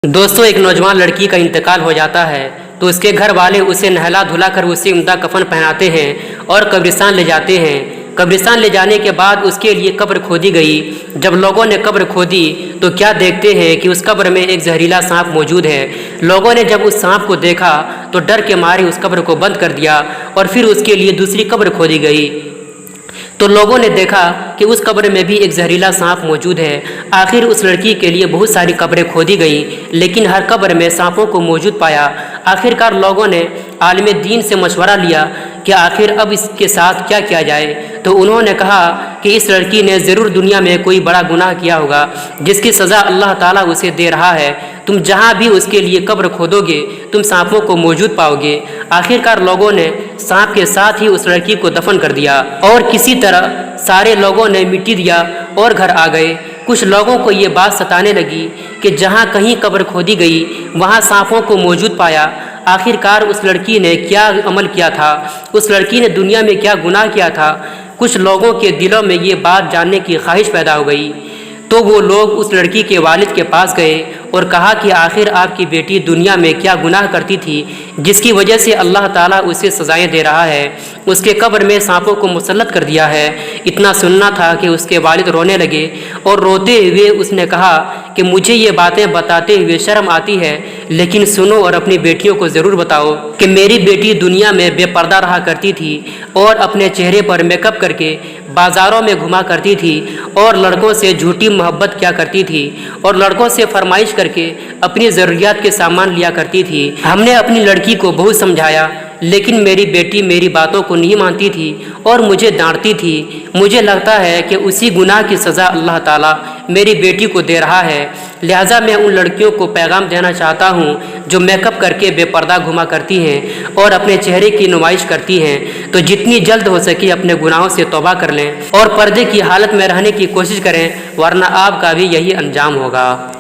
दोस्तों, एक नौजवान लड़की का इंतकाल हो जाता है तो उसके घर वाले उसे नहला धुला कर उसे उम्दा कफन पहनाते हैं और कब्रिस्तान ले जाते हैं। कब्रिस्तान ले जाने के बाद उसके लिए कब्र खोदी गई। जब लोगों ने कब्र खोदी तो क्या देखते हैं कि उस कब्र में एक जहरीला सांप मौजूद है। लोगों ने जब उस सांप को देखा तो डर के मारे उस कब्र को बंद कर दिया और फिर उसके लिए दूसरी कब्र खोदी गई तो लोगों ने देखा कि उस कब्र में भी एक जहरीला सांप मौजूद है। आखिर उस लड़की के लिए बहुत सारी कब्रें खोदी गई, लेकिन हर कब्र में सांपों को मौजूद पाया। आखिरकार लोगों ने आलिम दीन से मशवरा लिया कि आखिर अब इसके साथ क्या किया जाए। तो उन्होंने कहा कि इस लड़की ने ज़रूर दुनिया में कोई बड़ा गुनाह किया होगा जिसकी सज़ा अल्लाह ताला उसे दे रहा है। तुम जहाँ भी उसके लिए कब्र खोदोगे तुम सांपों को मौजूद पाओगे। आखिरकार लोगों ने सांप के साथ ही उस लड़की को दफन कर दिया और किसी तरह सारे लोगों ने मिट्टी दिया और घर आ गए। कुछ लोगों को ये बात सताने लगी कि जहाँ कहीं कब्र खोदी गई वहाँ सांपों को मौजूद पाया। आखिरकार उस लड़की ने क्या अमल किया था, उस लड़की ने दुनिया में क्या गुनाह किया था। कुछ लोगों के दिलों में ये बात जानने की ख्वाहिश पैदा हो गई तो वो लोग उस लड़की के वालिद के पास गए और कहा कि आखिर आपकी बेटी दुनिया में क्या गुनाह करती थी जिसकी वजह से अल्लाह ताला उसे सज़ाएं दे रहा है। उसके कब्र में सांपों को मुसल्लत कर दिया है। इतना सुनना था कि उसके वालिद रोने लगे और रोते हुए उसने कहा कि मुझे ये बातें बताते हुए शर्म आती है, लेकिन सुनो और अपनी बेटियों को ज़रूर बताओ कि मेरी बेटी दुनिया में बेपर्दा रहा करती थी और अपने चेहरे पर मेकअप करके बाज़ारों में घुमा करती थी और लड़कों से झूठी मोहब्बत किया करती थी और लड़कों से फरमाइश करके अपनी ज़रूरियात के सामान लिया करती थी। हमने अपनी लड़की को बहुत समझाया, लेकिन मेरी बेटी मेरी बातों को नहीं मानती थी और मुझे डांटती थी। मुझे लगता है कि उसी गुनाह की सज़ा अल्लाह ताला मेरी बेटी को दे रहा है। लिहाजा मैं उन लड़कियों को पैगाम देना चाहता हूँ जो मेकअप करके बेपर्दा घुमा करती हैं और अपने चेहरे की नुमाइश करती हैं, तो जितनी जल्द हो सके अपने गुनाहों से तौबा कर लें और पर्दे की हालत में रहने की कोशिश करें, वरना आपका भी यही अंजाम होगा।